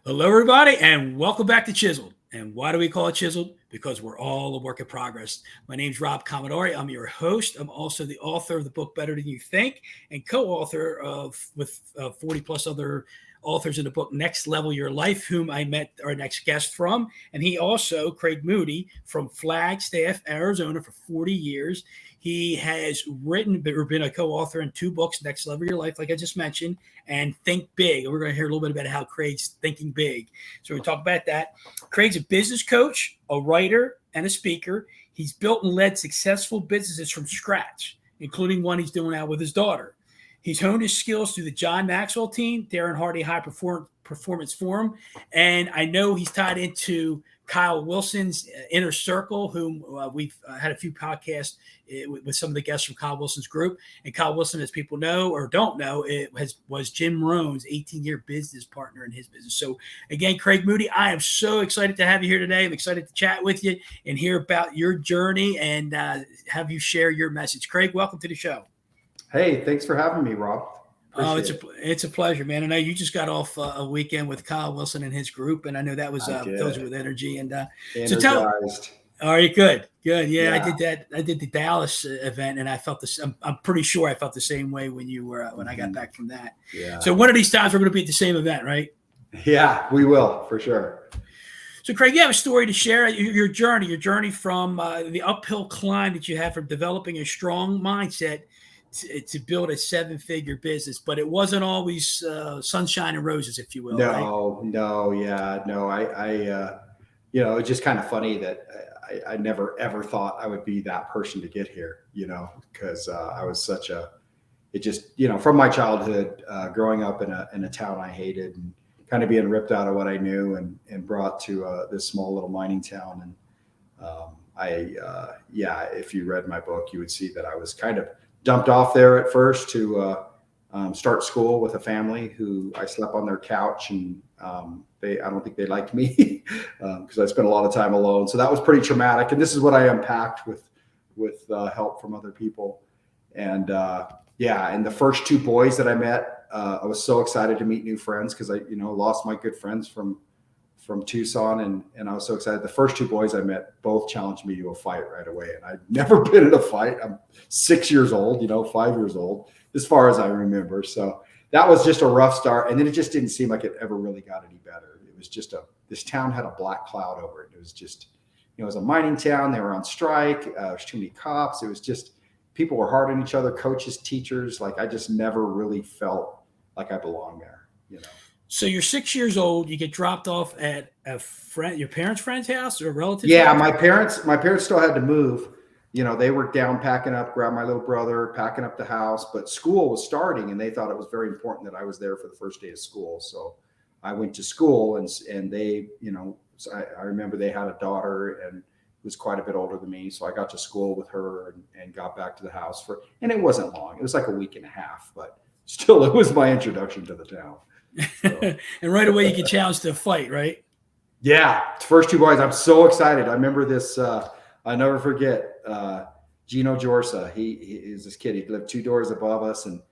Hello, everybody, and welcome back to Chiseled. And why do we call it Chiseled? Because we're all a work in progress. My name's Rob Commodari. I'm your host. I'm also the author of the book Better Than You Think and co-author of with 40 plus other authors in the book Next Level Your Life, whom I met our next guest from. And he also, Craig Moody, from Flagstaff, Arizona, for 40 years. He has written or been a co-author in two books, Next Level Your Life, like I just mentioned, and Think Big. And we're going to hear a little bit about how Craig's thinking big. So we're going to talk about that. Craig's a business coach, a writer, and a speaker. He's built and led successful businesses from scratch, including one he's doing now with his daughter. He's honed his skills through the John Maxwell team, Darren Hardy High Performance Forum, and I know he's tied into Kyle Wilson's inner circle, whom we've had a few podcasts with some of the guests from Kyle Wilson's group. And Kyle Wilson, as people know or don't know, was Jim Rohn's 18-year business partner in his business. So again, Craig Moody, I am so excited to have you here today. I'm excited to chat with you and hear about your journey and have you share your message. Craig, welcome to the show. Hey, thanks for having me, Rob. It's a pleasure, man. I know you just got off a weekend with Kyle Wilson and his group, and I know that was filled you with energy. And so tell. All right, good. Yeah, I did that. I did the Dallas event, and I felt this. I'm pretty sure I felt the same way when you were when I got back from that. Yeah. So one of these times we're going to be at the same event, right? Yeah, we will for sure. So, Craig, you have a story to share. Your journey from the uphill climb that you had from developing a strong mindset to build a seven-figure business, but it wasn't always sunshine and roses, if you will. It's just kind of funny that I never ever thought I would be that person to get here, because I was from my childhood, growing up in a town I hated and kind of being ripped out of what I knew and brought to this small little mining town. And if you read my book, you would see that I was kind of dumped off there at first to start school with a family who I slept on their couch, and I don't think they liked me because I spent a lot of time alone. So that was pretty traumatic. And this is what I unpacked with help from other people. And and the first two boys that I met, I was so excited to meet new friends because I lost my good friends from Tucson, and I was so excited. The first two boys I met both challenged me to a fight right away, and I'd never been in a fight. I'm 6 years old, 5 years old, as far as I remember. So that was just a rough start, and then it just didn't seem like it ever really got any better. It was just this town had a black cloud over it. It was just, it was a mining town. They were on strike. There's too many cops. It was just, people were hard on each other, coaches, teachers. Like I just never really felt like I belonged there, So you're 6 years old. You get dropped off at your parents' friend's house or a relative? Yeah, my parents still had to move. They were down packing up, grabbed my little brother, packing up the house. But school was starting, and they thought it was very important that I was there for the first day of school. So I went to school, and they, so I remember they had a daughter and was quite a bit older than me. So I got to school with her and got back to the house and it wasn't long. It was like a week and a half, but still, it was my introduction to the town. So. And right away you get challenged to a fight, right? Yeah. First two boys. I'm so excited. I remember this. I never forget Gino Jorsa. He is this kid. He lived two doors above us. And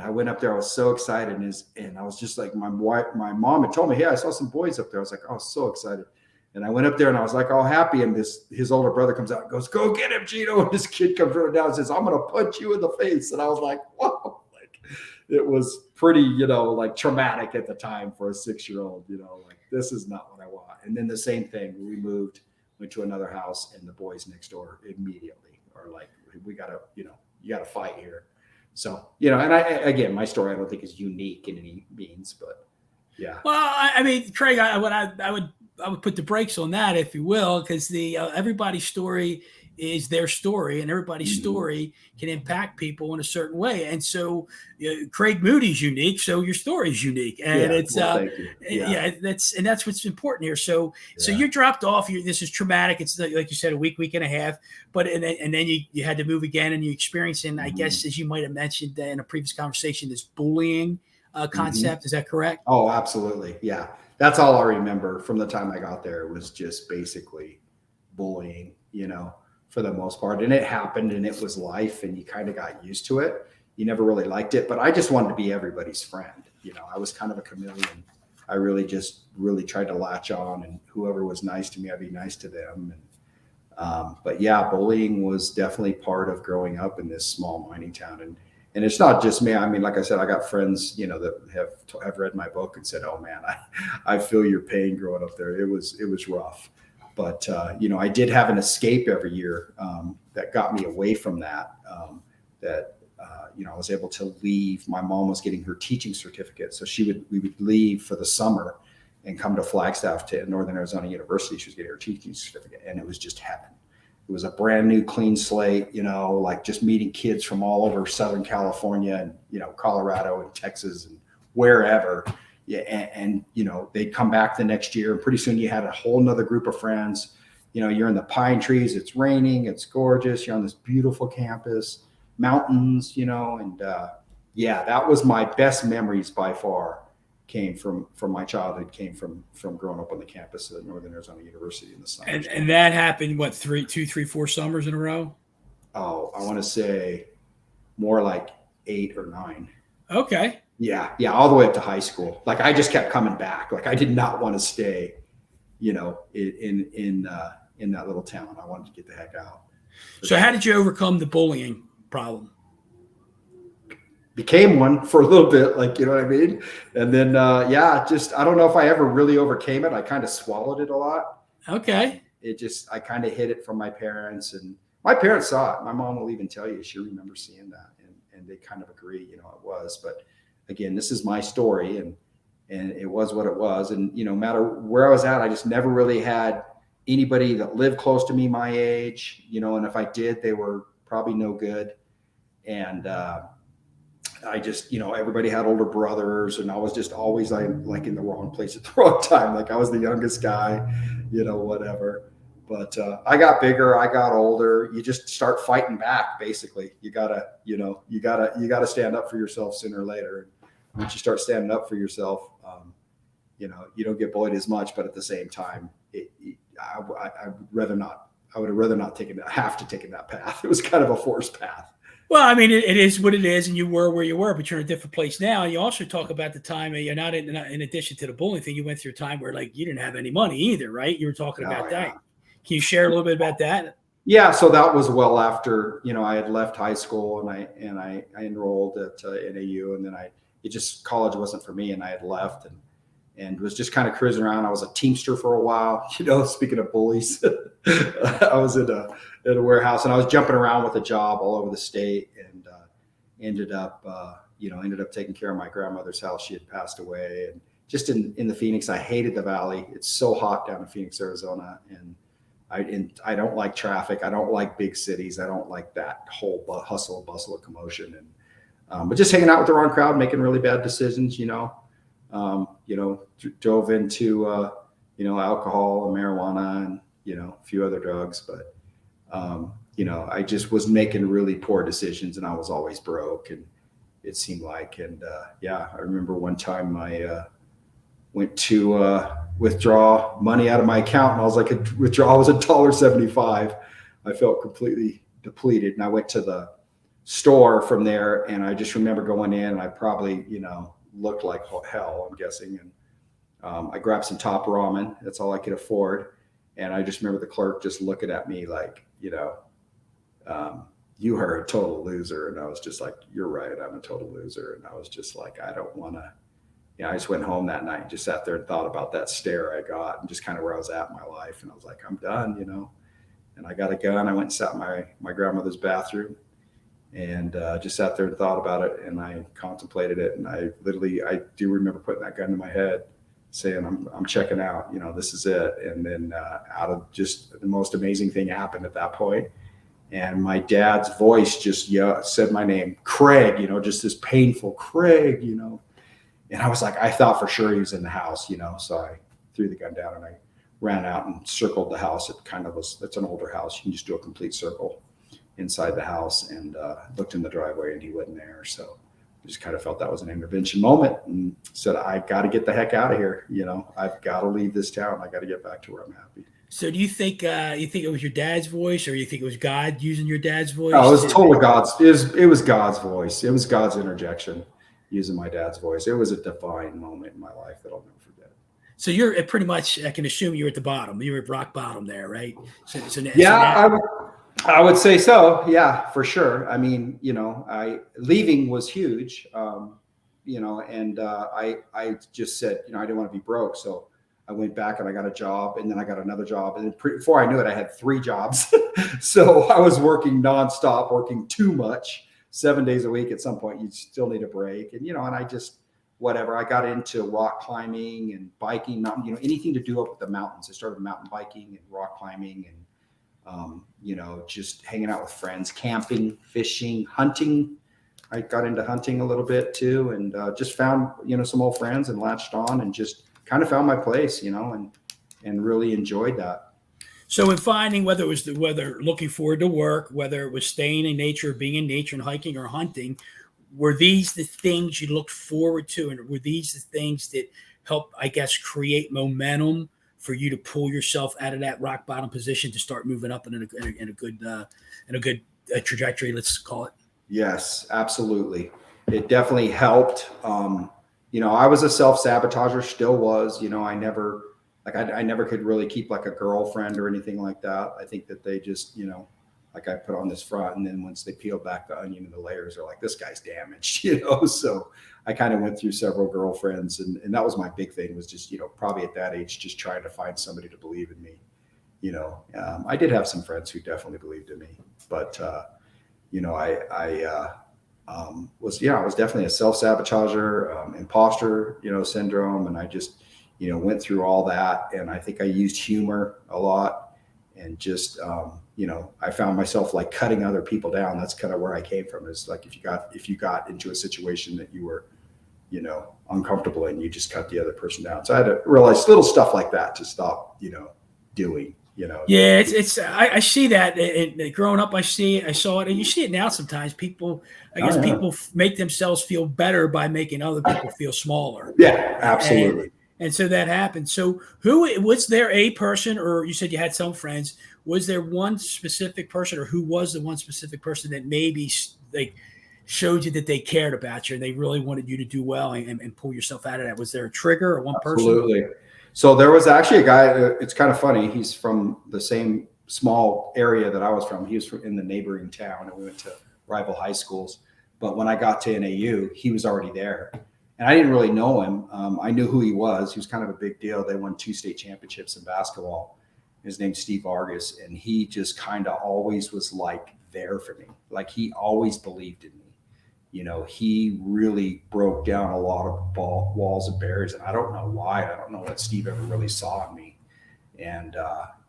I went up there. I was so excited. And I was just like, my mom had told me, hey, I saw some boys up there. I was like, I was so excited. And I went up there and I was like, all happy. And his older brother comes out and goes, go get him, Gino. And this kid comes running down and says, I'm going to punch you in the face. And I was like, whoa. It was pretty, traumatic at the time for a 6-year-old, this is not what I want. And then the same thing, we went to another house, and the boys next door immediately are like, we got to, you got to fight here. So, and my story, I don't think is unique in any means, but yeah. Well, I mean, Craig, I would put the brakes on that, if you will, because everybody's story is their story, and everybody's story can impact people in a certain way. And so Craig Moody's unique, so your story is unique, and that's what's important here. So you're dropped off. This is traumatic. It's like you said, a week and a half, but and then you had to move again, and you experienced, and I guess as you might have mentioned in a previous conversation, this bullying concept. Is that correct? Oh, absolutely. Yeah, that's all I remember from the time I got there. It was just basically bullying, for the most part. And it happened, and it was life, and you kind of got used to it. You never really liked it, but I just wanted to be everybody's friend. I was kind of a chameleon. I really tried to latch on, and whoever was nice to me, I'd be nice to them. But yeah, bullying was definitely part of growing up in this small mining town. And it's not just me. I mean, like I said, I got friends, that have read my book and said, "Oh man, I feel your pain growing up there. It was rough." But, I did have an escape every year that got me away from that, I was able to leave. My mom was getting her teaching certificate. So we would leave for the summer and come to Flagstaff to Northern Arizona University. She was getting her teaching certificate, and it was just heaven. It was a brand new clean slate, like just meeting kids from all over Southern California and, Colorado and Texas and wherever. Yeah. And they'd come back the next year, and pretty soon you had a whole nother group of friends. You're in the pine trees, it's raining, it's gorgeous. You're on this beautiful campus, mountains, that was my best memories by far. Came from my childhood, came from growing up on the campus at Northern Arizona University in the summer. And that happened, what, 2, 3, 4 summers in a row? Oh, I want to say more like 8 or 9. Okay. Yeah, all the way up to high school. Like I just kept coming back. Like I did not want to stay, in that little town. I wanted to get the heck out. So how did you overcome the bullying problem? Became one for a little bit, like, you know what I mean? And then, I don't know if I ever really overcame it. I kind of swallowed it a lot. Okay. I kind of hid it from my parents, and my parents saw it. My mom will even tell you, she remembers seeing that, and they kind of agree, it was. But again, this is my story, and it was what it was. And, no matter where I was at, I just never really had anybody that lived close to me my age, and if I did, they were probably no good. And, I just, everybody had older brothers, and I was just always like in the wrong place at the wrong time. Like I was the youngest guy, whatever. But I got bigger, I got older. You just start fighting back. Basically, you gotta stand up for yourself sooner or later. And once you start standing up for yourself, you don't get bullied as much. But at the same time, I would rather not. I would have rather not taken that path. It was kind of a forced path. Well, I mean, it is what it is, and you were where you were, but you're in a different place now. And you also talk about the time you're not in addition to the bullying thing, you went through a time where like you didn't have any money either, right? You were talking about that. Can you share a little bit about that? Yeah, so that was well after I had left high school, and I enrolled at NAU, and then college wasn't for me, and I had left and was just kind of cruising around. I was a Teamster for a while, speaking of bullies. I was in a warehouse, and I was jumping around with a job all over the state, and ended up taking care of my grandmother's house. She had passed away, and just in the Phoenix, I hated the valley. It's so hot down in Phoenix, Arizona, and I don't like traffic. I don't like big cities. I don't like that whole hustle, bustle, of commotion, but just hanging out with the wrong crowd, making really bad decisions, drove into, alcohol and marijuana and, a few other drugs, but, I just was making really poor decisions, and I was always broke, and it seemed like, and, I remember one time I, went to, withdraw money out of my account, and I was like, a withdrawal was $1.75. I felt completely depleted, and I went to the store from there, and I just remember going in, and I probably, looked like hell, I'm guessing. And I grabbed some top ramen. That's all I could afford. And I just remember the clerk just looking at me like, you are a total loser. And I was just like, you're right, I'm a total loser. And I was just like, I don't want to, I just went home that night and just sat there and thought about that stare I got and just kind of where I was at in my life. And I was like, I'm done, and I got a gun. I went and sat in my grandmother's bathroom, and just sat there and thought about it, and I contemplated it, and I do remember putting that gun to my head, saying, I'm checking out, this is it. And then out of just the most amazing thing happened at that point, and my dad's voice just said my name, Craig, just this painful Craig, and I was like, I thought for sure he was in the house, so I threw the gun down and I ran out and circled the house. It's an older house. You can just do a complete circle inside the house, and looked in the driveway, and he wasn't there. So I just kind of felt that was an intervention moment, and said, I got to get the heck out of here. I've got to leave this town. I got to get back to where I'm happy. So do you think it was your dad's voice, or you think it was God using your dad's voice? No, it was totally God's. It was God's voice. It was God's interjection using my dad's voice. It was a divine moment in my life that I'll never forget. So you're pretty much, I can assume you're at the bottom. You're at rock bottom there, right? I would say so. Yeah, for sure. I mean, leaving was huge. And I just said, I didn't want to be broke. So I went back and I got a job, and then I got another job. And then before I knew it, I had 3 jobs. So I was working nonstop, working too much, 7 days a week. At some point, you still need a break. And, and I just, whatever, I got into rock climbing and biking, mountain, anything to do up with the mountains. I started mountain biking and rock climbing and, just hanging out with friends, camping, fishing, hunting. I got into hunting a little bit too, and just found, some old friends and latched on and just kind of found my place, and really enjoyed that. So in finding whether looking forward to work, whether it was staying in nature, being in nature and hiking or hunting, were these the things you looked forward to? And were these the things that helped, I guess, create momentum for you to pull yourself out of that rock bottom position to start moving up in a good trajectory, let's call it? Yes, absolutely. It definitely helped. I was a self-sabotager, still was, I never could really keep like a girlfriend or anything like that. I think that they just, like I put on this front, and then once they peel back the onion and the layers, are like, this guy's damaged, So I kind of went through several girlfriends, and that was my big thing, was just, probably at that age, just trying to find somebody to believe in me. I did have some friends who definitely believed in me, but, I was definitely a self-sabotager, imposter, syndrome. And I just, went through all that. And I think I used humor a lot, and just, I found myself like cutting other people down. That's kind of where I came from, is like, if you got into a situation that you were, uncomfortable in, you just cut the other person down. So I had to realize little stuff like that to stop, doing. Yeah, I see that. Growing up, I saw it, and you see it now sometimes. People, people make themselves feel better by making other people feel smaller. Yeah, absolutely. And so that happens. So was there a person, or you said you had some friends, was there one specific person, or who was the one specific person that maybe like showed you that they cared about you and they really wanted you to do well and pull yourself out of that? Was there a trigger or one person? Absolutely. So there was actually a guy, it's kind of funny. He's from the same small area that I was from. He was in the neighboring town, and we went to rival high schools. But when I got to NAU, he was already there. And I didn't really know him. I knew who he was. He was kind of a big deal. They won 2 state championships in basketball. His name's Steve Vargas. And he just kind of always was like there for me. Like, he always believed in me. He really broke down a lot of walls and barriers, and I don't know why. I don't know what Steve ever really saw in me. And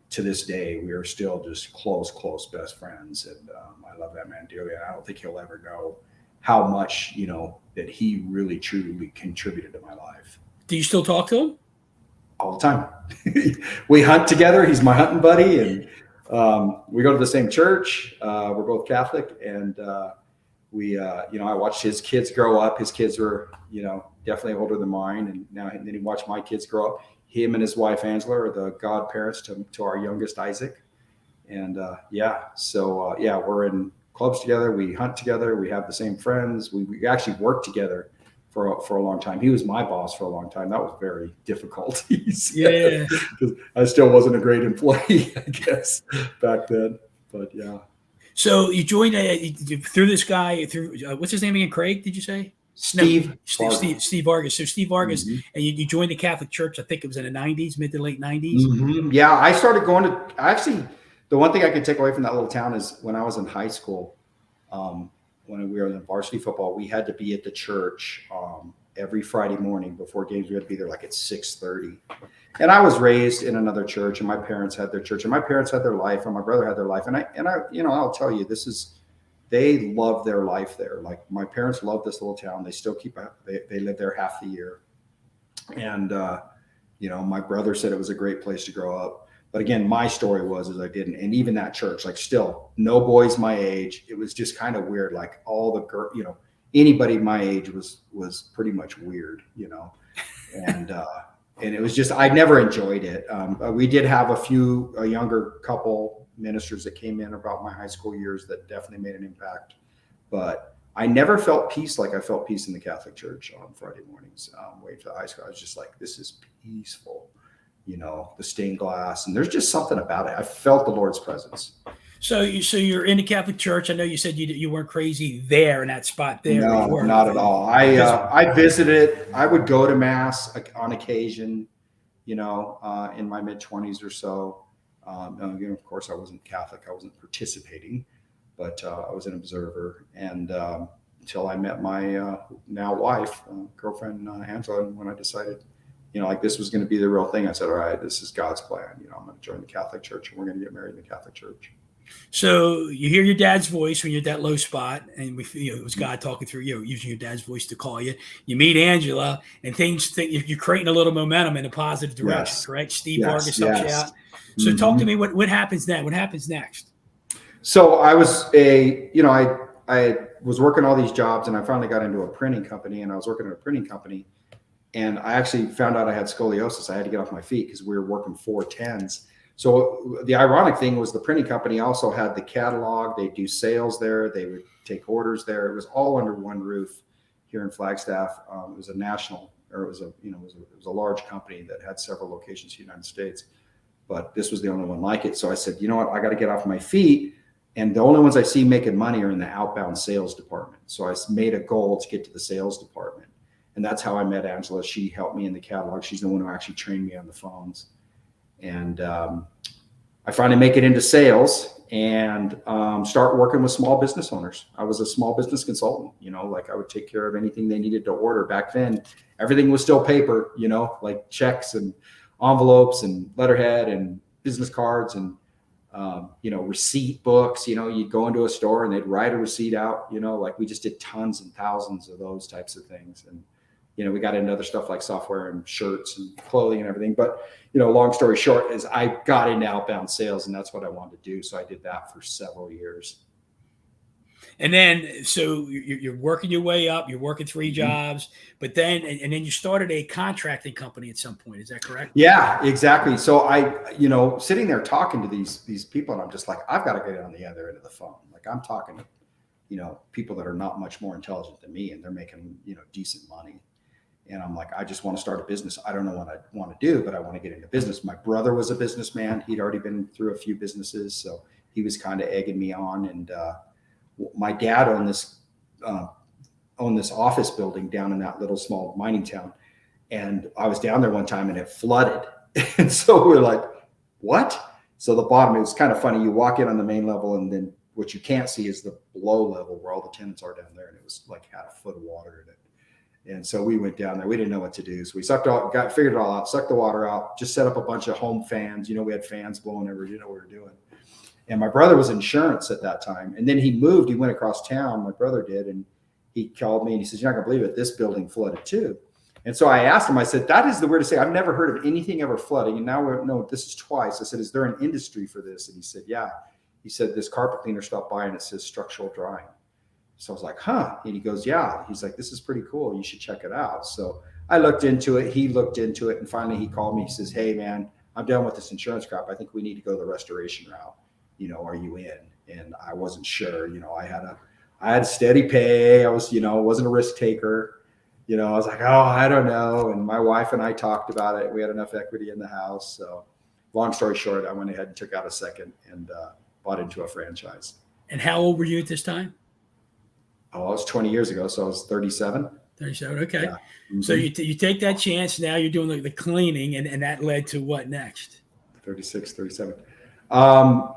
to this day, we are still just close best friends. And I love that man dearly. I don't think he'll ever know how much, that he really, truly contributed to my life. Do you still talk to him? All the time. We hunt together. He's my hunting buddy. And we go to the same church. We're both Catholic. And I watched his kids grow up. His kids were, definitely older than mine. And then he watched my kids grow up. Him and his wife, Angela, are the godparents to our youngest, Isaac. And we're in clubs together. We hunt together. We have the same friends. We actually worked together for a long time. He was my boss for a long time. That was very difficult. Yeah. Because I still wasn't a great employee, I guess, back then. But yeah. So you joined through this guy, what's his name again? Craig, did you say? Steve Vargas. So Steve Vargas, mm-hmm. And you joined the Catholic Church, I think it was in the 90s, mid to late 90s. Mm-hmm. Yeah, I started going to, actually, the one thing I could take away from that little town is when I was in high school, when we were in varsity football, we had to be at the church every Friday morning before games. We had to be there like at 6:30. And I was raised in another church, and my parents had their church, and my parents had their life, and my brother had their life. And I, I'll tell you, they love their life there. Like, my parents love this little town. They still they live there half the year. And, my brother said it was a great place to grow up. But again, my story was I didn't. And even that church, like, still no boys my age. It was just kind of weird. Like, all the anybody my age was pretty much weird, and it was just, I never enjoyed it. We did have a younger couple ministers that came in about my high school years that definitely made an impact, but I never felt peace like I felt peace in the Catholic Church on Friday mornings, waiting for the high school. I was just like, this is peaceful. the stained glass, and there's just something about it. I felt the Lord's presence. So you're in the Catholic Church. I know you said you weren't crazy there in that spot there. No, not at all. I visited. I would go to mass on occasion, in my mid-20s or so. Again, of course, I wasn't Catholic. I wasn't participating, but I was an observer. And until I met my now wife, girlfriend, Angela, and when I decided, this was going to be the real thing, I said, all right, this is God's plan. I'm going to join the Catholic Church, and we're going to get married in the Catholic Church. So you hear your dad's voice when you're at that low spot, and it was God talking through you, using your dad's voice to call you. You meet Angela, and you're creating a little momentum in a positive direction, yes. correct? Steve yes, Vargas helps you out. So talk to me. What happens then? What happens next? So I was I was working all these jobs, and I finally got into a printing company, and I was working at a printing company, and I actually found out I had scoliosis. I had to get off my feet because we were working 410s. So the ironic thing was the printing company also had the catalog. They do sales there. They would take orders there. It was all under one roof here in Flagstaff. It was a national, or it was a large company that had several locations in the United States, but this was the only one like it. So I said, you know what, I got to get off my feet. And the only ones I see making money are in the outbound sales department. So I made a goal to get to the sales department. And that's how I met Angela. She helped me in the catalog. She's the one who actually trained me on the phones. And I finally make it into sales and start working with small business owners. I was a small business consultant, I would take care of anything they needed to order. Back then, everything was still paper, like checks and envelopes and letterhead and business cards and, receipt books. You'd go into a store and they'd write a receipt out, we just did tons and thousands of those types of things. And, we got into other stuff like software and shirts and clothing and everything. But, long story short is I got into outbound sales, and that's what I wanted to do. So I did that for several years. And then, so you're working your way up, you're working 3 jobs, but then you started a contracting company at some point. Is that correct? Yeah, exactly. So I, sitting there talking to these people, and I'm just like, I've got to get on the other end of the phone. Like I'm talking to, people that are not much more intelligent than me, and they're making, decent money. And I'm like, I just want to start a business. I don't know what I want to do, but I want to get into business. My brother was a businessman. He'd already been through a few businesses. So he was kind of egging me on. And my dad owned this office building down in that little small mining town. And I was down there one time and it flooded. And so we're like, what? So the bottom, it was kind of funny. You walk in on the main level, and then what you can't see is the below level where all the tenants are down there. And it was like had a foot of water in it. And so we went down there. We didn't know what to do. So we figured it all out, sucked the water out, just set up a bunch of home fans. We had fans blowing everywhere, what we were doing. And my brother was insurance at that time. And then he moved, he went across town, my brother did. And he called me and he says, you're not gonna believe it, this building flooded too. And so I asked him, I said, that is the weirdest thing. I've never heard of anything ever flooding. And now no, this is twice. I said, is there an industry for this? And he said, yeah. He said, this carpet cleaner stopped by and it says structural drying. So I was like, huh? And he goes, yeah. He's like, this is pretty cool. You should check it out. So I looked into it. He looked into it. And finally he called me. He says, hey man, I'm done with this insurance crap. I think we need to go the restoration route. Are you in? And I wasn't sure. I had steady pay. I was, wasn't a risk taker. I was like, oh, I don't know. And my wife and I talked about it. We had enough equity in the house. So long story short, I went ahead and took out a second and bought into a franchise. And how old were you at this time? Oh, it was 20 years ago. So I was 37. 37. Okay. Yeah. Mm-hmm. So you take that chance. Now you're doing the cleaning, and that led to what next? 36, 37.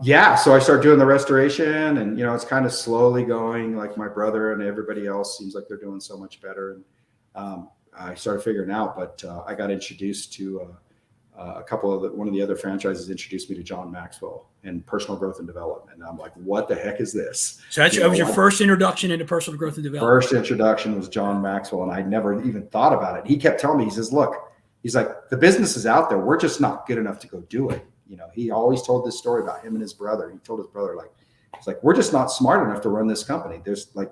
Yeah. So I started doing the restoration, and, it's kind of slowly going. Like my brother and everybody else seems like they're doing so much better. And I started figuring out, but I got introduced to one of the other franchises introduced me to John Maxwell and personal growth and development. And I'm like, what the heck is this? So that was your first introduction into personal growth and development? First introduction was John Maxwell. And I never even thought about it. He kept telling me, he says, look, he's like, the business is out there. We're just not good enough to go do it. He always told this story about him and his brother. He told his brother, it's like, we're just not smart enough to run this company.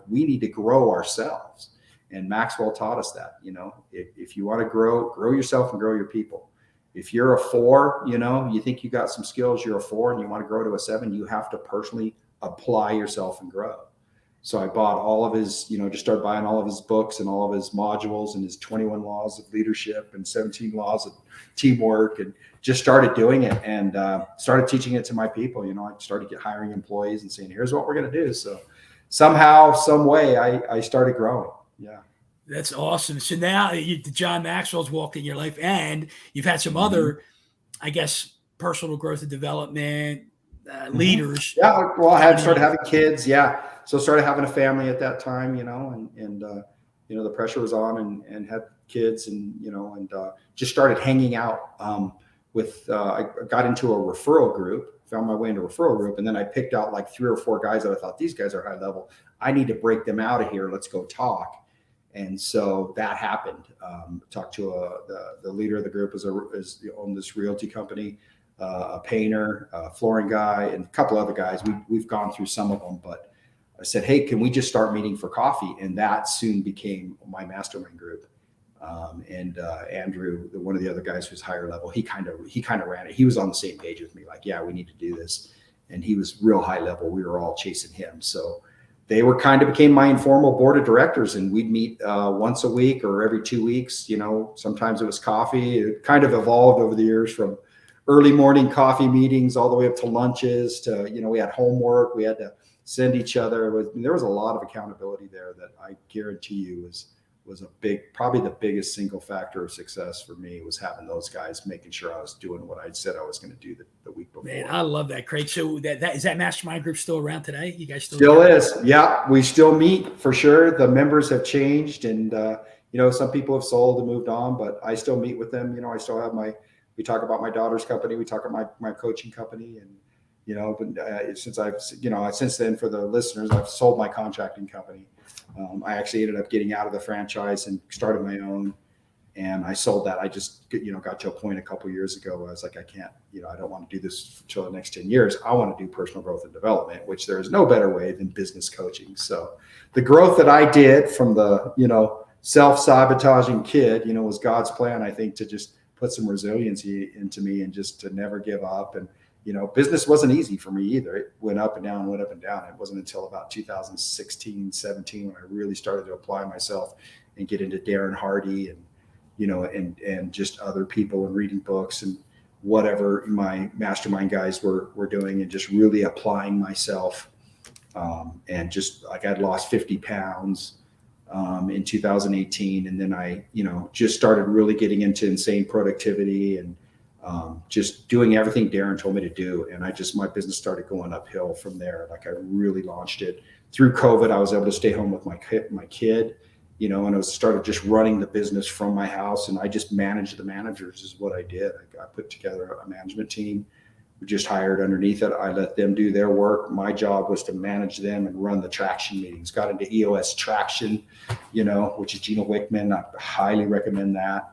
We need to grow ourselves. And Maxwell taught us that, if you want to grow yourself and grow your people. If you're a 4, you think you got some skills, you're a 4 and you want to grow to a 7, you have to personally apply yourself and grow. So I bought all of his, just started buying all of his books and all of his modules and his 21 laws of leadership and 17 laws of teamwork, and just started doing it and started teaching it to my people. I started hiring employees and saying, here's what we're going to do. So somehow, some way, I started growing. Yeah. That's awesome. So now John Maxwell's walked in your life, and you've had some other, I guess, personal growth and development leaders. Yeah. Well, I had started having kids. Yeah. So started having a family at that time, and the pressure was on, and had kids, and just started hanging out with. I got into a referral group, found my way into a referral group, and then I picked out like 3 or 4 guys that I thought, these guys are high level. I need to break them out of here. Let's go talk. And so that happened. Talked to the leader of the group owned this realty company, a painter, a flooring guy, and a couple other guys. We've gone through some of them, but I said, hey, can we just start meeting for coffee? And that soon became my mastermind group. And Andrew, one of the other guys who's higher level, he kind of ran it. He was on the same page with me, like, yeah, we need to do this. And he was real high level. We were all chasing him. So they became my informal board of directors, and we'd meet once a week or every 2 weeks. Sometimes it was coffee. It kind of evolved over the years from early morning coffee meetings all the way up to lunches to, we had homework. We had to send each other. There was a lot of accountability there that I guarantee you was probably the biggest single factor of success for me, was having those guys, making sure I was doing what I said I was going to do the week before. Man, I love that, Craig. So that is that mastermind group still around today? You guys still is. Yeah, we still meet for sure. The members have changed, and some people have sold and moved on, but I still meet with them. I still have we talk about my daughter's company. We talk about my coaching company, and since then, for the listeners, I've sold my contracting company. I actually ended up getting out of the franchise and started my own, and I sold that. I just, got to a point a couple of years ago where I was like, I can't, I don't want to do this until the next 10 years. I want to do personal growth and development, which there is no better way than business coaching. So the growth that I did from the, self-sabotaging kid, was God's plan, I think, to just put some resiliency into me and just to never give up. And business wasn't easy for me either. It went up and down, went up and down. It wasn't until about 2016, 17 when I really started to apply myself and get into Darren Hardy and, and just other people and reading books and whatever my mastermind guys were doing, and just really applying myself. And just like I'd lost 50 pounds in 2018. And then I, just started really getting into insane productivity and just doing everything Darren told me to do. And my business started going uphill from there. Like I really launched it through COVID. I was able to stay home with my kid, and I started just running the business from my house, and I just managed the managers is what I did. I put together a management team. We just hired underneath it. I let them do their work. My job was to manage them and run the traction meetings. Got into EOS Traction, which is Gina Wickman. I highly recommend that.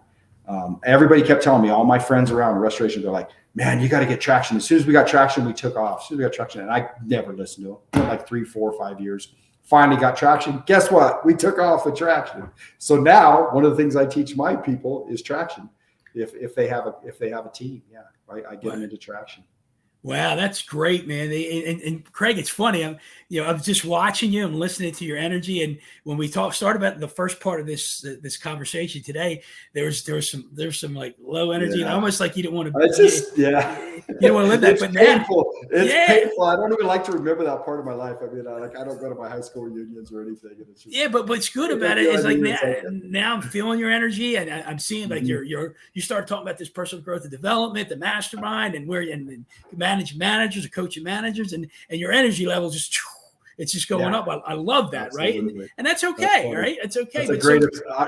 Everybody kept telling me, all my friends around restoration, they're like, man, you got to get traction. As soon as we got traction, we took off. As soon as we got traction, and I never listened to them. Like 3, 4, 5 years. Finally got traction. Guess what? We took off with traction. So now one of the things I teach my people is traction. If they have a team, I get them into traction. Wow, that's great, man. And Craig, it's funny. I was just watching you and listening to your energy. And when we started about the first part of this conversation today, there's some like low energy, and almost like you didn't want to. It's just you don't want to live that. It's but painful. It's painful. I don't even like to remember that part of my life. I mean, I don't go to my high school reunions or anything. And it's just, but what's good about it is like now I'm feeling your energy, and I'm seeing like you start talking about this personal growth and development, the mastermind, and where and manage managers or coaching managers, and your energy level just it's just going up. I love that. Absolutely. Right? And that's okay. Right? It's okay. That's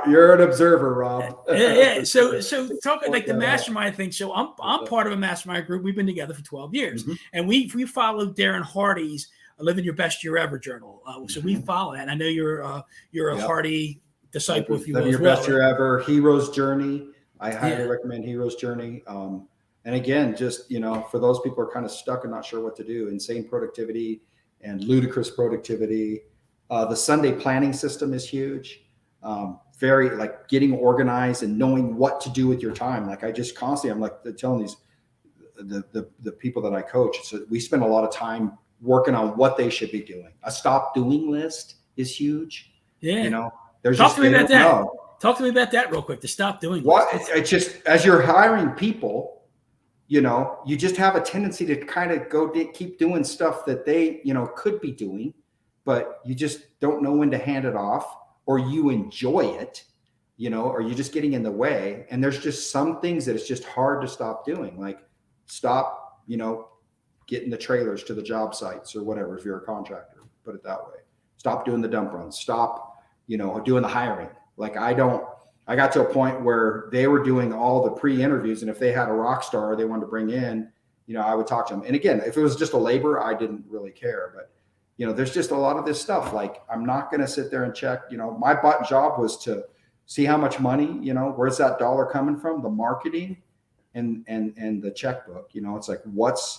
you're an observer, Rob. Yeah. So talking like the mastermind thing. So I'm part of a mastermind group. We've been together for 12 years, and we followed Darren Hardy's Living Your Best Year Ever journal. So we follow that. And I know you're a Hardy disciple, if you will. Living Your Best Year Ever, Hero's Journey. I highly recommend Hero's Journey. And again, just, for those people who are kind of stuck and not sure what to do, insane productivity and ludicrous productivity. The Sunday planning system is huge. Very like getting organized and knowing what to do with your time. Like I just constantly, I'm like telling the people that I coach, so we spend a lot of time working on what they should be doing. A stop doing list is huge. Yeah. You know, there's Talk just, to me they about don't that. know. Talk to me about that real quick. To stop doing What this. it's just, as you're hiring people, you know, you just have a tendency to kind of keep doing stuff that they, you know, could be doing, but you just don't know when to hand it off, or you enjoy it, you know, or you're just getting in the way. And there's just some things that it's just hard to stop doing, like stop, you know, getting the trailers to the job sites or whatever, if you're a contractor, put it that way. Stop doing the dump runs. Stop, you know, doing the hiring. Like I got to a point where they were doing all the pre-interviews, and if they had a rock star they wanted to bring in, you know, I would talk to them. And again, if it was just a laborer, I didn't really care. But, you know, there's just a lot of this stuff. Like, I'm not going to sit there and check, you know, my job was to see how much money, you know, where's that dollar coming from, the marketing and the checkbook. You know, it's like,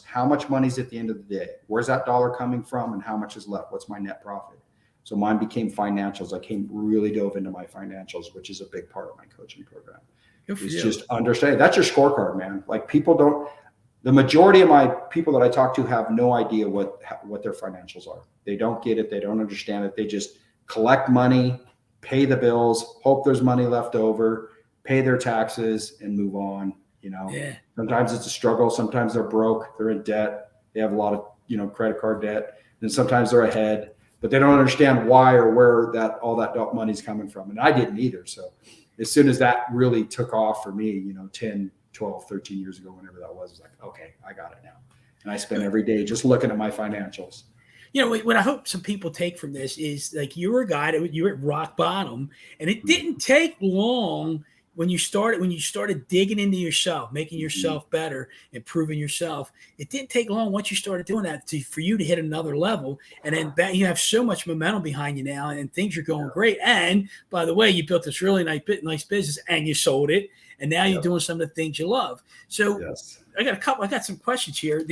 how much money's at the end of the day? Where's that dollar coming from, and how much is left? What's my net profit? So mine became financials. I really dove into my financials, which is a big part of my coaching program. It's just understanding. That's your scorecard, man. Like, the majority of my people that I talk to have no idea what their financials are. They don't get it. They don't understand it. They just collect money, pay the bills, hope there's money left over, pay their taxes, and move on. You know, Sometimes it's a struggle. Sometimes they're broke. They're in debt. They have a lot of, you know, credit card debt. And sometimes they're ahead, but they don't understand why or where all that money's coming from. And I didn't either. So as soon as that really took off for me, you know, 10, 12, 13 years ago, whenever that was like, okay, I got it now. And I spend every day just looking at my financials. You know, what I hope some people take from this is, like, you were a guy that you were at rock bottom, and it didn't take long when you started digging into yourself, making yourself better, improving yourself. It didn't take long once you started doing that for you to hit another level. And then you have so much momentum behind you now, and things are going great. And by the way, you built this really nice business, and you sold it. And now you're doing some of the things you love. So I got some questions here.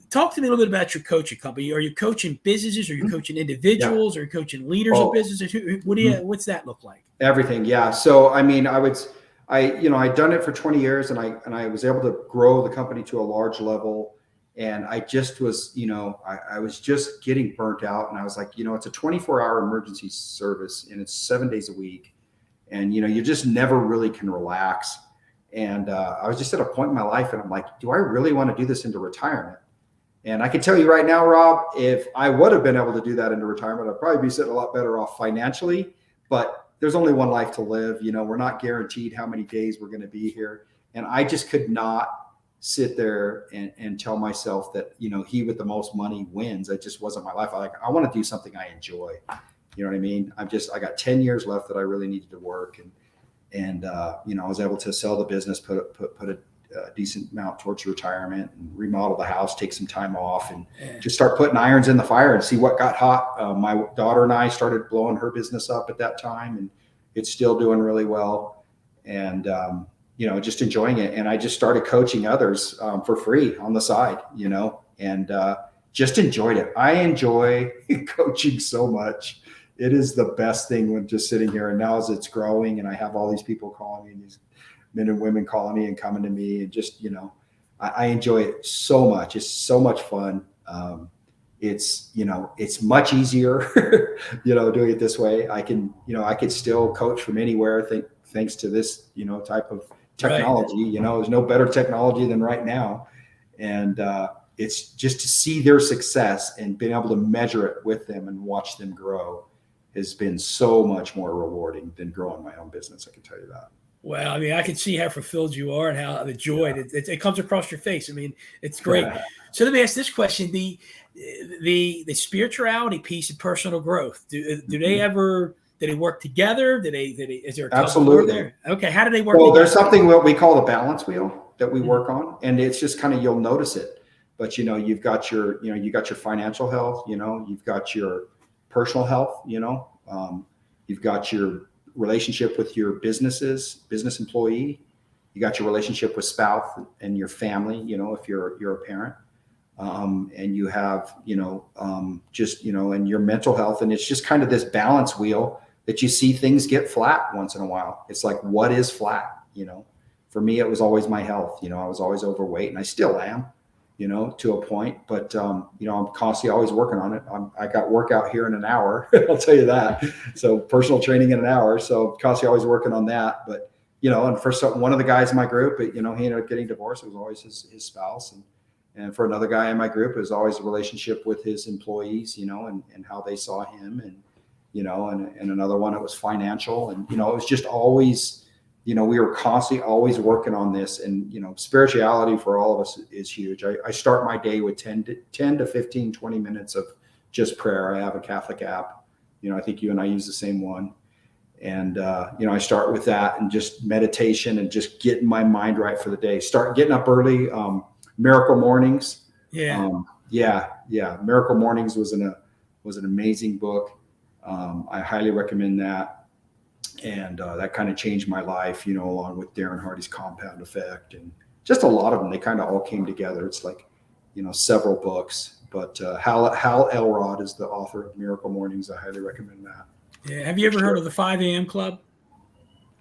Talk to me a little bit about your coaching company. Are you coaching businesses? Are you coaching individuals? Are you coaching leaders of businesses? What's that look like? Everything. Yeah. So, I mean, I'd done it for 20 years, and I was able to grow the company to a large level. And I just was, you know, I was just getting burnt out, and I was like, you know, it's a 24-hour emergency service, and it's 7 days a week. And, you know, you just never really can relax. And I was just at a point in my life, and I'm like, do I really want to do this into retirement? And I can tell you right now, Rob, if I would have been able to do that into retirement, I'd probably be sitting a lot better off financially. But there's only one life to live. You know, we're not guaranteed how many days we're going to be here. And I just could not sit there and tell myself that, you know, he with the most money wins. It just wasn't my life. I want to do something I enjoy. You know what I mean? I got 10 years left that I really needed to work. And you know, I was able to sell the business, put a decent amount towards retirement, and remodel the house, take some time off, and just start putting irons in the fire and see what got hot. My daughter and I started blowing her business up at that time, and it's still doing really well. And, you know, just enjoying it. And I just started coaching others for free on the side, you know, and just enjoyed it. I enjoy coaching so much. It is the best thing when just sitting here. And now as it's growing, and I have all these people calling me, these men and women calling me and coming to me, and just, you know, I enjoy it so much. It's so much fun. It's, you know, it's much easier, you know, doing it this way. I could still coach from anywhere. Thanks to this, you know, type of technology. You know, there's no better technology than right now. And it's just to see their success and being able to measure it with them and watch them grow has been so much more rewarding than growing my own business. I can tell you that. Well, I mean, I can see how fulfilled you are and how the joy it comes across your face. I mean, it's great. So let me ask this question: the spirituality piece and personal growth. Do they work together? Is there a absolutely there? Okay, how do they work? Well, together? There's something what we call the balance wheel that we work on, and it's just kind of, you'll notice it. But, you know, you got your financial health. You know, you've got your personal health. You know, you've got your relationship with your business employee. You got your relationship with spouse and your family, you know, if you're a parent, and you have, you know, just, you know, and your mental health. And it's just kind of this balance wheel that you see things get flat once in a while. It's like, what is flat? You know, for me, it was always my health. You know, I was always overweight, and I still am, to a point, but, I'm constantly always working on it. I got workout here in an hour. I'll tell you that. So personal training in an hour. So constantly always working on that. But, and for one of the guys in my group, he ended up getting divorced. It was always his spouse. And for another guy in my group, it was always a relationship with his employees, and how they saw him. And another one, it was financial. And, it was just always, we were constantly always working on this. And, spirituality for all of us is huge. I start my day with 10 to 15, 20 minutes of just prayer. I have a Catholic app. I think you and I use the same one. And, I start with that and just meditation and just getting my mind right for the day. Start getting up early. Miracle Mornings. Yeah. Miracle Mornings was an amazing book. I highly recommend that. And that kind of changed my life, along with Darren Hardy's Compound Effect and just a lot of them. They kind of all came together. It's like, several books. But Hal Elrod is the author of Miracle Mornings. I highly recommend that. Yeah. Have you ever heard of the 5 a.m. Club?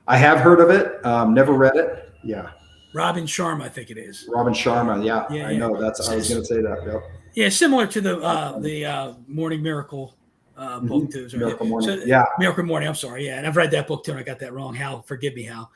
I have heard of it. Never read it. Yeah. Robin Sharma, I think it is. Robin Sharma. Yeah. I know. I was going to say that. Yep. Yeah. Similar to the Morning Miracle book too. Sorry. Miracle Morning. Miracle Morning. I'm sorry. Yeah. And I've read that book too. And I got that wrong. Hal, forgive me, Hal.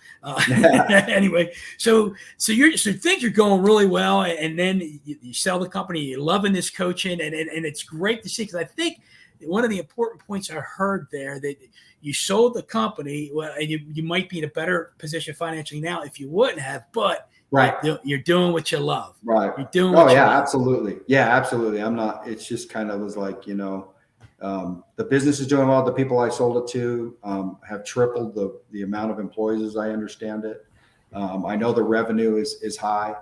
Anyway, so things are going really well. And then you sell the company, you're loving this coaching and it's great to see. Cause I think one of the important points I heard there that you sold the company, well, and you might be in a better position financially now if you wouldn't have, but right. You're doing what you love. Right. You're doing what you love. Absolutely. Yeah, absolutely. I'm not, it's just kind of was like, the business is doing well. The people I sold it to have tripled the amount of employees as I understand it. I know the revenue is high,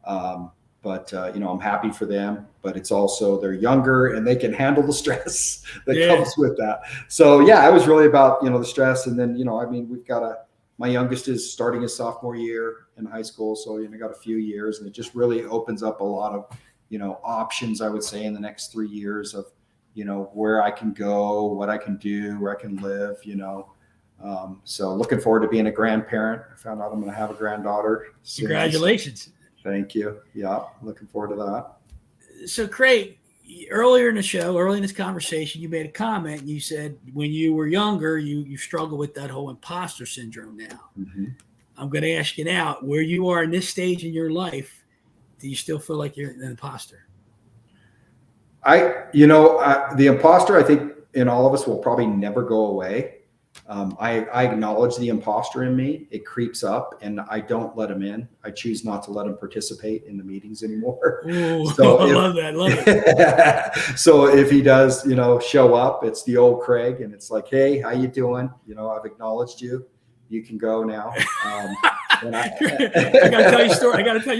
but I'm happy for them. But it's also they're younger and they can handle the stress that comes with that. So I was really about the stress, and then we've got my youngest is starting his sophomore year in high school, so got a few years, and it just really opens up a lot of options, I would say, in the next 3 years of where I can go, what I can do, where I can live, so looking forward to being a grandparent. I found out I'm going to have a granddaughter soon. Congratulations. Thank you. Yeah. Looking forward to that. So Craig, earlier in this conversation, you made a comment and you said, when you were younger, you struggled with that whole imposter syndrome now. Mm-hmm. I'm going to ask you now, where you are in this stage in your life, do you still feel like you're an imposter? The imposter, I think in all of us will probably never go away. I acknowledge the imposter in me. It creeps up and I don't let him in. I choose not to let him participate in the meetings anymore. Ooh, so I love it. So if he does, show up, it's the old Craig and it's like, hey, how you doing? I've acknowledged you. You can go now. And I got to tell you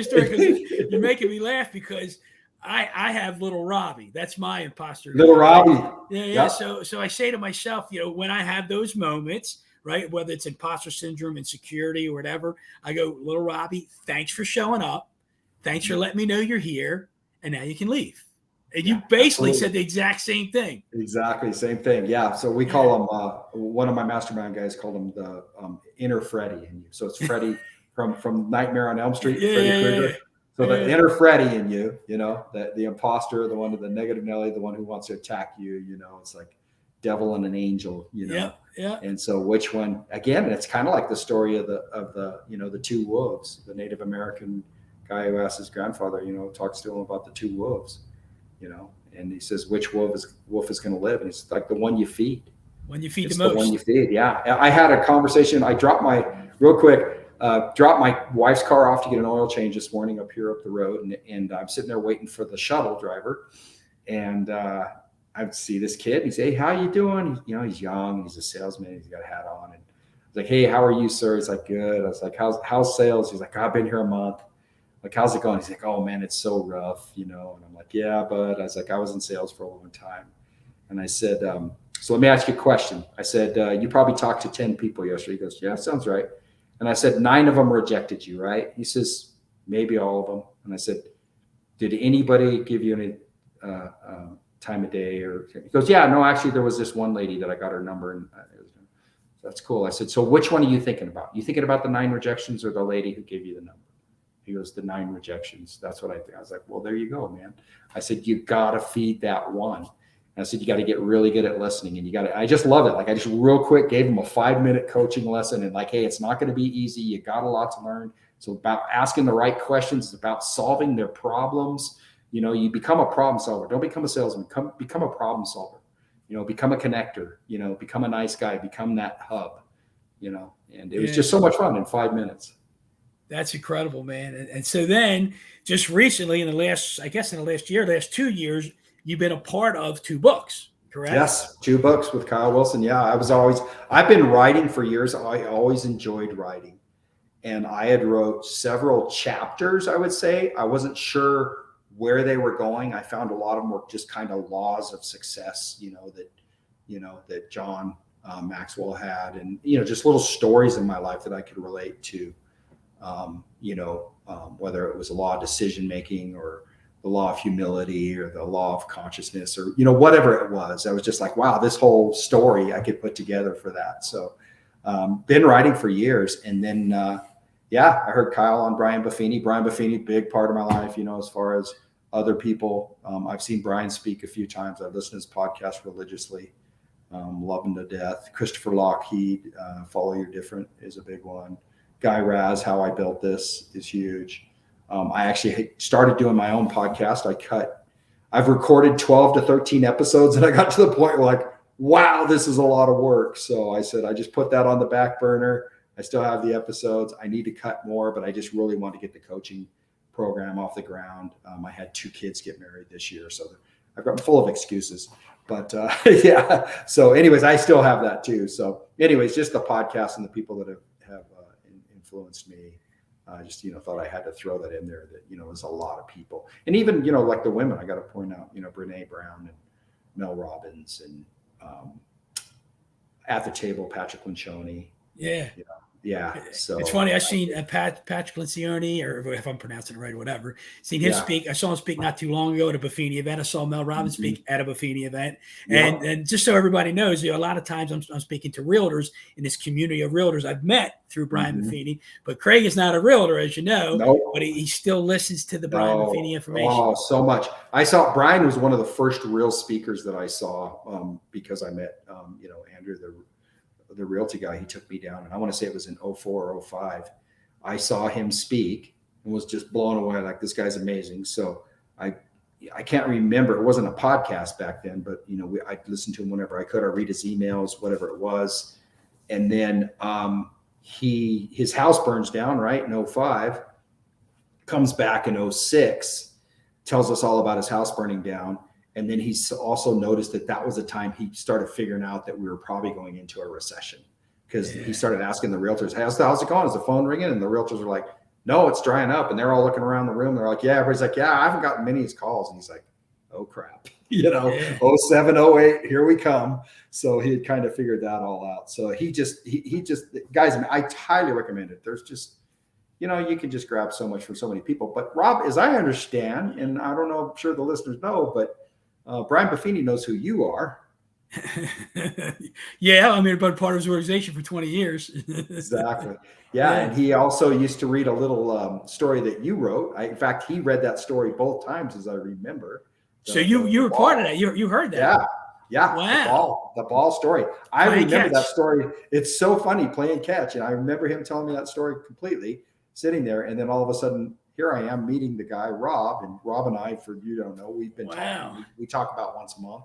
a story. Because you're making me laugh because I have little Robbie. That's my imposter. Little Robbie. Yeah. Yep. So I say to myself, when I have those moments, right, whether it's imposter syndrome, insecurity, or whatever, I go, little Robbie, thanks for showing up. Thanks for letting me know you're here. And now you can leave. And you basically said the exact same thing. Exactly. Same thing. Yeah. So we call him, one of my mastermind guys called him the inner Freddy in you. So it's Freddy from Nightmare on Elm Street. Freddy Krueger. So the inner Freddy in you, the imposter, the one with the negative Nelly, the one who wants to attack you, it's like devil and an angel, Yeah. And so which one, again, it's kind of like the story of the two wolves, the Native American guy who asked his grandfather, talks to him about the two wolves, and he says, which wolf is going to live? And it's like the one you feed. When you feed it's the most. The one you feed. Yeah. I had a conversation. I dropped my wife's car off to get an oil change this morning up the road. And I'm sitting there waiting for the shuttle driver. And I see this kid. He says, hey, how you doing? He's young. He's a salesman. He's got a hat on. And I was like, hey, how are you, sir? He's like, good. I was like, how's sales? He's like, I've been here a month. Like, how's it going? He's like, oh, man, it's so rough, And I'm like, yeah, but I was like, I was in sales for a long time. And I said, so let me ask you a question. I said, you probably talked to 10 people yesterday. He goes, yeah, sounds right. And I said, 9 of them rejected you, right? He says, maybe all of them. And I said, did anybody give you any time of day? Or he goes, yeah, no, actually, there was this one lady that I got her number. And that's cool. I said, so which one are you thinking about? You thinking about the 9 rejections or the lady who gave you the number? He goes, the 9 rejections. That's what I think. I was like, well, there you go, man. I said, you got to feed that one. And I said, you got to get really good at listening. And you got to, I just love it. Like I just real quick gave him a 5-minute coaching lesson and like, hey, it's not going to be easy. You got a lot to learn. So about asking the right questions, it's about solving their problems. You know, you become a problem solver. Don't become a salesman. Become a problem solver. You know, become a connector. You know, become a nice guy. Become that hub. You know, and it was just so much fun in 5 minutes. That's incredible, man. And so then just recently in the last 2 years, you've been a part of 2 books, correct? Yes. 2 books with Kyle Wilson. Yeah. I've been writing for years. I always enjoyed writing. And I had wrote several chapters, I would say. I wasn't sure where they were going. I found a lot of them were just kind of laws of success, that John Maxwell had, and, just little stories in my life that I could relate to, whether it was a law of decision-making or the law of humility or the law of consciousness or, whatever it was. I was just like, wow, this whole story I could put together for that. So been writing for years. And then, I heard Kyle on Brian Buffini, big part of my life, as far as other people. I've seen Brian speak a few times. I've listened to his podcast religiously. Love him to death. Christopher Lockheed, Follow Your Different is a big one. Guy Raz, How I Built This is huge. I actually started doing my own podcast. I've recorded 12 to 13 episodes and I got to the point where like, wow, this is a lot of work. So I said, I just put that on the back burner. I still have the episodes. I need to cut more, but I just really want to get the coaching program off the ground. I had 2 kids get married this year, so I'm full of excuses. But So, anyways, I still have that too. So, anyways, just the podcast and the people that have influenced me. I just thought I had to throw that in there. That there's a lot of people, and even like the women. I got to point out Brene Brown and Mel Robbins and at the table Patrick Lencioni. Yeah. Yeah. So it's funny. I've seen Patrick Lencioni, or if I'm pronouncing it right or whatever, seen him speak. I saw him speak not too long ago at a Buffini event. I saw Mel Robbins speak at a Buffini event. And just so everybody knows, a lot of times I'm speaking to realtors in this community of realtors I've met through Brian Buffini. But Craig is not a realtor, as you know, but he still listens to the Brian Buffini information. Oh, so much. Brian was one of the first real speakers that I saw because I met, Andrew, the realty guy. He took me down, and I want to say it was in 04 or 05. I saw him speak and was just blown away. Like, this guy's amazing. So I can't remember. It wasn't a podcast back then, but I listened to him whenever I could. I read his emails, whatever it was. And then his house burns down, right, in 05, comes back in 06, tells us all about his house burning down. And then he's also noticed that was the time he started figuring out that we were probably going into a recession, because he started asking the realtors, how's it going? Is the phone ringing? And the realtors are like, no, it's drying up. And they're all looking around the room. They're like, yeah. Everybody's like, yeah, I haven't gotten many of his calls. And he's like, oh crap, 07, 08, here we come. So he had kind of figured that all out. So he just guys, I highly recommend it. There's just, you can just grab so much from so many people. But Rob, as I understand, and I don't know, I'm sure the listeners know, but Brian Buffini knows who you are. Yeah, I mean, been part of his organization for 20 years. Exactly. Yeah, and he also used to read a little story that you wrote. In fact, he read that story both times, as I remember. So you were part of that. You heard that. Yeah. Wow. The ball story. I remember that story. It's so funny, playing catch. And I remember him telling me that story completely, sitting there. And then all of a sudden, here I am meeting the guy, Rob, and Rob and I, for you don't know, we've been talking. We talk about once a month,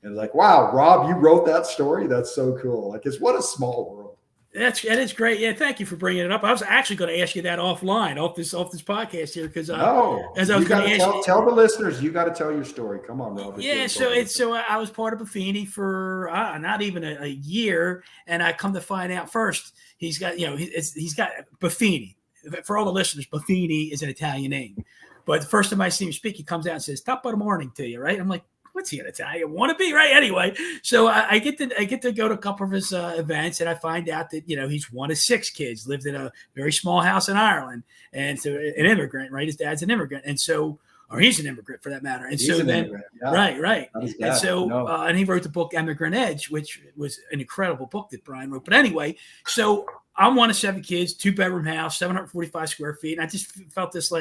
and like, wow, Rob, you wrote that story. That's so cool. Like, what a small world. That is great. Yeah, thank you for bringing it up. I was actually going to ask you that offline, off this podcast here, because as I was going to tell the listeners, you got to tell your story. Come on, Rob. Yeah, so I was part of Buffini for not even a year, and I come to find out first he's got he's got Buffini. For all the listeners, Buffini is an Italian name. But the first time I see him speak, he comes out and says, top of the morning to you, right? I'm like, what's he an Italian? Want to be, right? Anyway, so I get to go to a couple of his events, and I find out that, he's one of 6 kids, lived in a very small house in Ireland. And so an immigrant, right? His dad's an immigrant. And so, or he's an immigrant for that matter. And so then, right. And so, and he wrote the book Immigrant Edge, which was an incredible book that Brian wrote. But anyway, so I'm one of 7 kids, 2-bedroom house, 745 square feet. And I just felt this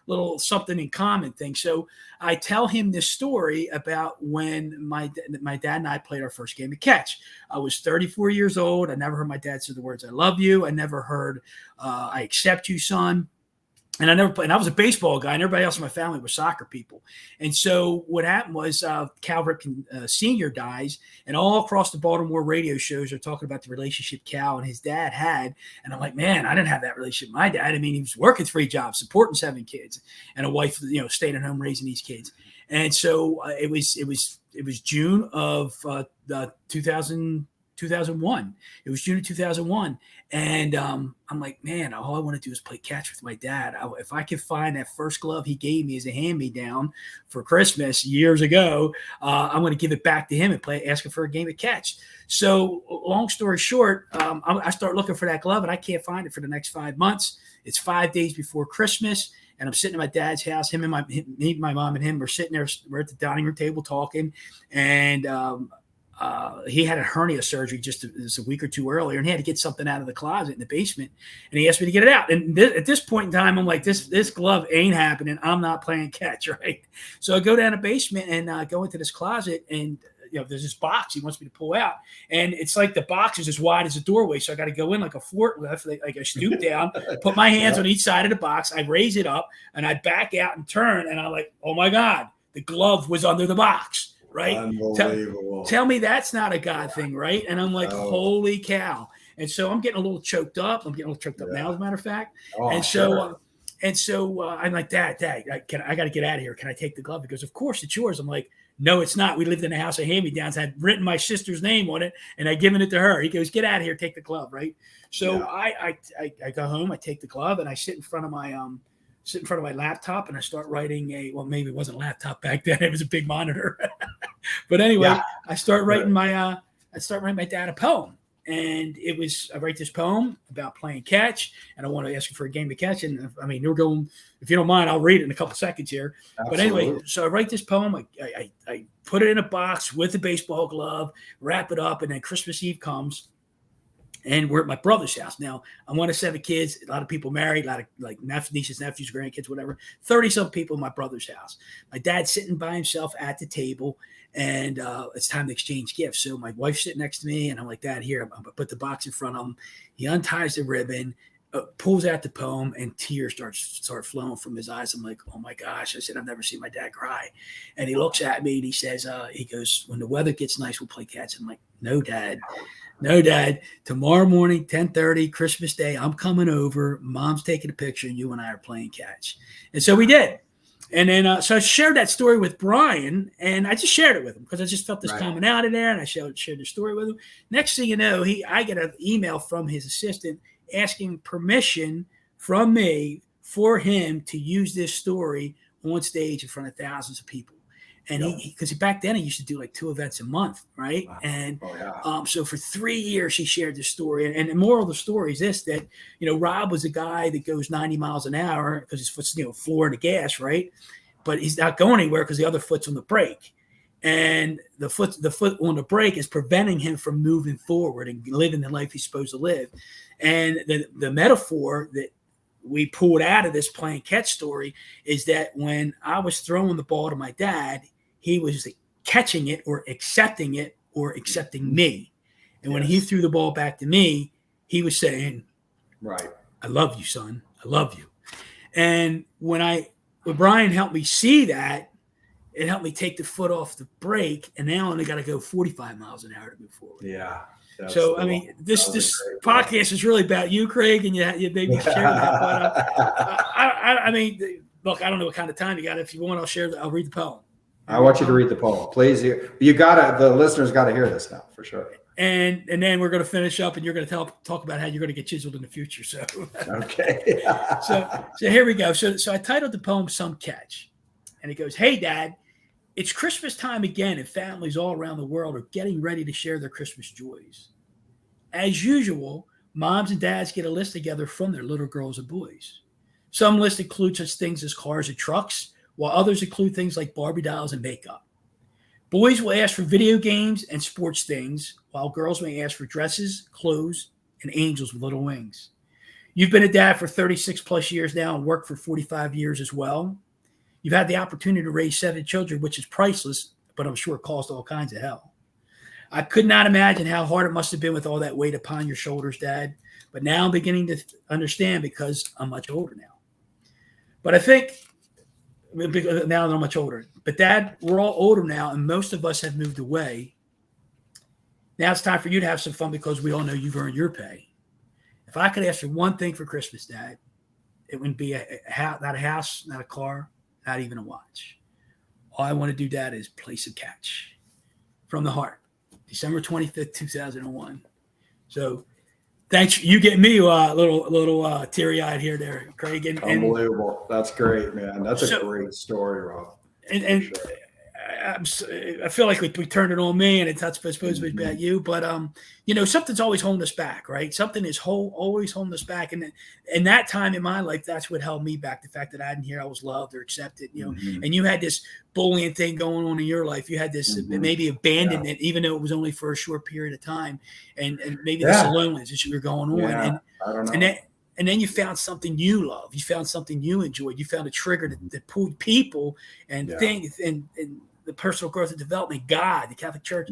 little something in common thing. So I tell him this story about when my dad and I played our first game of catch. I was 34 years old. I never heard my dad say the words, "I love you." I never heard, "I accept you, son." And I never played. And I was a baseball guy, and everybody else in my family was soccer people. And so what happened was Cal Ripken Sr. dies, and all across the Baltimore radio shows are talking about the relationship Cal and his dad had. And I'm like, man, I didn't have that relationship with my dad. I mean, he was working 3 jobs, supporting 7 kids, and a wife, staying at home raising these kids. And so it was June of 2001. It was June of 2001. And I'm like, man, all I want to do is play catch with my dad. If I could find that first glove he gave me as a hand-me-down for Christmas years ago, I'm going to give it back to him and ask him for a game of catch. So long story short, I start looking for that glove, and I can't find it for the next 5 months. It's 5 days before Christmas, and I'm sitting at my dad's house. Me, my mom, and him were sitting there. We're at the dining room table talking, and he had a hernia surgery just a week or 2 earlier, and he had to get something out of the closet in the basement, and he asked me to get it out. And at this point in time, I'm like, this glove ain't happening. I'm not playing catch, right? So I go down the basement and go into this closet, and there's this box he wants me to pull out, and it's like the box is as wide as a doorway, so I got to go in like a forklift, like I stoop down, put my hands on each side of the box, I raise it up, and I back out and turn, and I'm like, oh my God, the glove was under the box. Right? Unbelievable. Tell me that's not a God thing, right? And I'm like, holy cow. And so I'm getting a little choked up. I'm getting a little choked up now, as a matter of fact. And so I'm like, Dad, I got to get out of here. Can I take the glove? He goes, of course it's yours. I'm like, no, it's not. We lived in a house of hand-me-downs. I had written my sister's name on it, and I'd given it to her. He goes, get out of here. Take the glove, right? So I go home. I take the glove, and I sit in front of my laptop, and I start writing maybe it wasn't a laptop back then. It was a big monitor. But anyway, I start writing my dad a poem. And I write this poem about playing catch, and I want to ask you for a game of catch. And I mean, we're going, if you don't mind, I'll read it in a couple seconds here. Absolutely. But anyway, so I write this poem. I put it in a box with a baseball glove, wrap it up, and then Christmas Eve comes. And we're at my brother's house. Now, I'm one of 7 kids, a lot of people married, a lot of like nieces, nephews, grandkids, whatever, 30-some people in my brother's house. My dad's sitting by himself at the table, and it's time to exchange gifts. So my wife's sitting next to me, and I'm like, Dad, here, I'm going to put the box in front of him. He unties the ribbon, pulls out the poem, and tears start flowing from his eyes. I'm like, oh my gosh. I said, I've never seen my dad cry. And he looks at me, and he says, he goes, when the weather gets nice, we'll play catch. I'm like, no, Dad. No, Dad, tomorrow morning, 10:30, Christmas Day, I'm coming over. Mom's taking a picture, and you and I are playing catch. And so we did. And then so I shared that story with Brian, and I just shared it with him because I just felt this coming out of there, and I shared the story with him. Next thing you know, I get an email from his assistant asking permission from me for him to use this story on stage in front of thousands of people. And because back then he used to do like 2 events a month, right? Wow. And so for 3 years he shared this story. And the moral of the story is this: that Rob was a guy that goes 90 miles an hour because his foot's floor in the gas, right? But he's not going anywhere because the other foot's on the brake, and the foot on the brake is preventing him from moving forward and living the life he's supposed to live. And the metaphor that we pulled out of this playing catch story is that when I was throwing the ball to my dad, he was catching it or accepting me. And when he threw the ball back to me, he was saying, right, I love you, son. I love you. And when Brian helped me see that, it helped me take the foot off the brake. And now I only got to go 45 miles an hour to move forward. Yeah. So, I mean, this podcast is really about you, Craig, and you maybe share that. But I mean, look, I don't know what kind of time you got. If you want, I'll read the poem. I want you to read the poem, please. The listeners got to hear this now for sure. And then we're going to finish up, and you're going to talk about how you're going to get chiseled in the future. So okay. so here we go. So I titled the poem "Some Catch," and it goes, "Hey, Dad, it's Christmas time again, and families all around the world are getting ready to share their Christmas joys. As usual, moms and dads get a list together from their little girls and boys. Some lists include such things as cars and trucks, while others include things like Barbie dolls and makeup. Boys will ask for video games and sports things, while girls may ask for dresses, clothes, and angels with little wings. You've been a dad for 36 plus years now and worked for 45 years as well. You've had the opportunity to raise 7 children, which is priceless, but I'm sure it caused all kinds of hell. I could not imagine how hard it must have been with all that weight upon your shoulders, Dad. But now I'm beginning to understand because I'm much older now. But I think now that I'm much older. But Dad, we're all older now, and most of us have moved away. Now it's time for you to have some fun because we all know you've earned your pay. If I could ask for one thing for Christmas, Dad, it wouldn't be not a house, not a car, not even a watch. All I want to do, Dad, is play some catch from the heart. December 25th, 2001. So thanks. You get me a little teary-eyed here there, Craig. Unbelievable. That's great, man. That's a great story, Rob. And sure. I feel like we turned it on me, and it's not supposed to be about you. But something's always holding us back, right? Something is always holding us back, and in that time in my life, that's what held me back. The fact that I didn't hear I was loved or accepted, and you had this bullying thing going on in your life. You had this maybe abandonment, even though it was only for a short period of time, and maybe this loneliness that you were going on, I don't know. And then you found something you love. You found something you enjoyed. You found a trigger that pulled people and things and the personal growth and development, God, the Catholic Church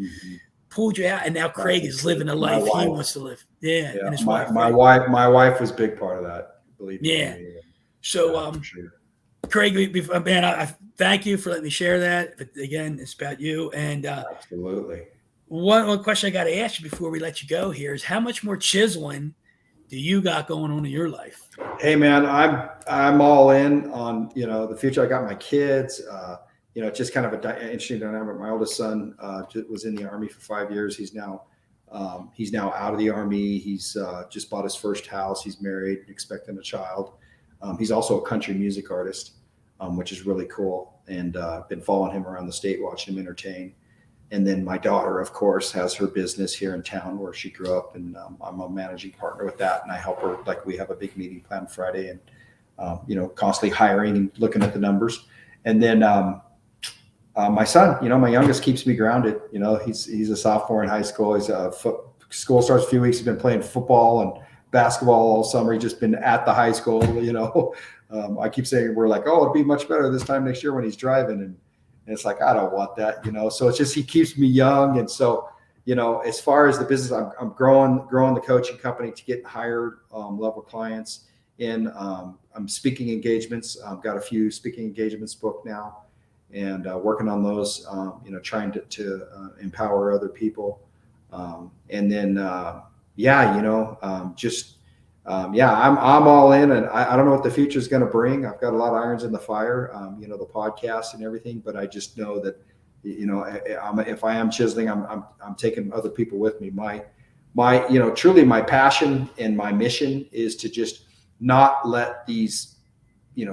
pulled you out, and now Craig is living a life he wants to live. And his my wife, my wife was a big part of that. Believe me. Yeah. So, sure. Craig, man, I thank you for letting me share that. But again, it's about you. And absolutely. One question I got to ask you before we let you go here is, how much more chiseling do you got going on in your life? Hey, man, I'm all in on the future. I got my kids. It's just kind of an interesting dynamic. My oldest son was in the Army for 5 years. He's now out of the Army. He's just bought his first house. He's married, expecting a child. He's also a country music artist, which is really cool. And been following him around the state, watching him entertain. And then my daughter, of course, has her business here in town where she grew up, and I'm a managing partner with that. And I help her. Like, we have a big meeting planned Friday, and constantly hiring and looking at the numbers. And then my son, my youngest, keeps me grounded. He's a sophomore in high school. He's school starts a few weeks. He's been playing football and basketball all summer. He's just been at the high school. I keep saying, we're like, oh, it'd be much better this time next year when he's driving, and it's like, I don't want that. So it's just, he keeps me young. And so, as far as the business, I'm growing the coaching company to get higher level clients in. I'm speaking engagements. I've got a few speaking engagements booked now. And working on those, trying to empower other people. And then, I'm all in, and I don't know what the future is going to bring. I've got a lot of irons in the fire, the podcast and everything, but I just know that, if I am chiseling, I'm taking other people with me. Truly my passion and my mission is to just not let these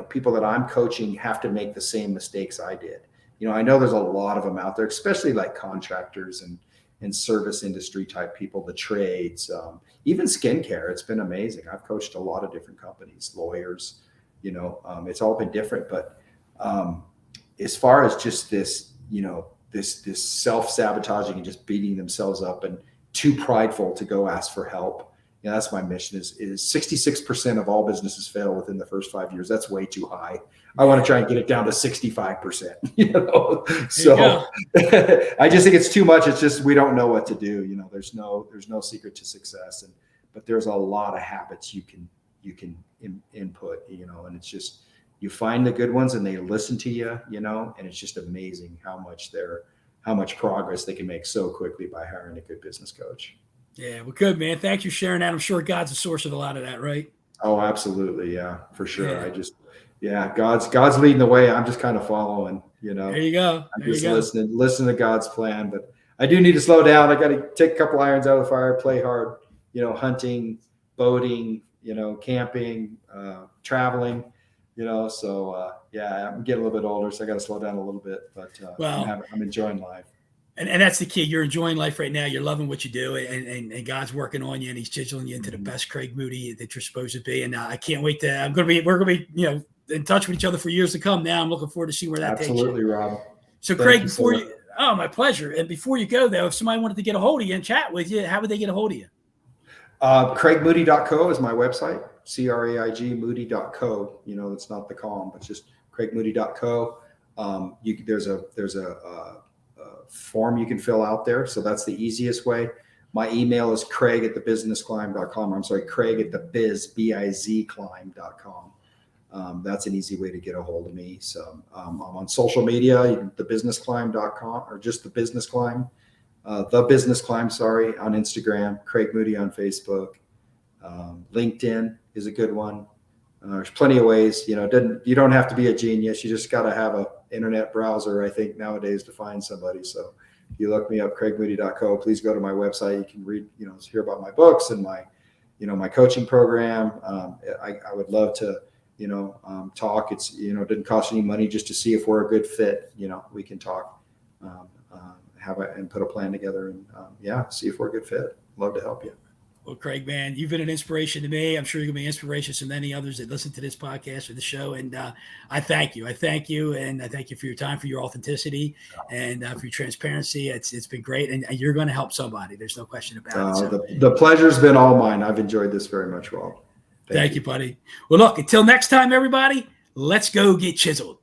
people that I'm coaching have to make the same mistakes I did. I know there's a lot of them out there, especially like contractors and service industry type people, the trades, even skincare. It's been amazing. I've coached a lot of different companies, lawyers, it's all been different. But as far as just this, this self-sabotaging and just beating themselves up and too prideful to go ask for help. That's my mission is 66% of all businesses fail within the first 5 years. That's way too high. I want to try and get it down to 65%, So I just think it's too much. It's just, we don't know what to do. There's no secret to success, but there's a lot of habits you can input, and it's just, you find the good ones and they listen to you, and it's just amazing how much progress they can make so quickly by hiring a good business coach. Yeah, well, good, man. Thanks for sharing that. I'm sure God's the source of a lot of that, right? Oh, absolutely. Yeah, for sure. Yeah. God's leading the way. I'm just kind of following, There you go. I'm just listening to God's plan, but I do need to slow down. I got to take a couple irons out of the fire, play hard, hunting, boating, camping, traveling, so I'm getting a little bit older, so I got to slow down a little bit, but I'm enjoying life. And that's the key. You're enjoying life right now. You're loving what you do, and God's working on you, and He's chiseling you into the best Craig Moody that you're supposed to be. And I can't wait we're going to be, in touch with each other for years to come. Now I'm looking forward to see where that takes you. Absolutely, Rob. So Craig, my pleasure. And before you go though, if somebody wanted to get a hold of you and chat with you, how would they get a hold of you? CraigMoody.co is my website. CRAIG Moody.co. It's not the com, but just CraigMoody.co. There's a form you can fill out there. So that's the easiest way. My email is Craig@thebusinessclimb.com. I'm sorry, Craig@thebizclimb.com. That's an easy way to get a hold of me. So I'm on social media, thebusinessclimb.com, or just the Business Climb, the Business Climb, sorry, on Instagram, Craig Moody on Facebook. LinkedIn is a good one. There's plenty of ways. You don't have to be a genius. You just got to have an internet browser, I think, nowadays to find somebody. So if you look me up, CraigMoody.co, please go to my website. You can read, hear about my books and my coaching program. I would love to, talk. It's, didn't cost any money just to see if we're a good fit. We can talk, and put a plan together and, see if we're a good fit. Love to help you. Well, Craig, man, you've been an inspiration to me. I'm sure you're going to be an inspiration to many others that listen to this podcast or the show. And I thank you. And I thank you for your time, for your authenticity, and for your transparency. It's been great. And you're going to help somebody. There's no question about it. So, the pleasure's been all mine. I've enjoyed this very much, Rob. Thank you, buddy. Well, look, until next time, everybody, let's go get chiseled.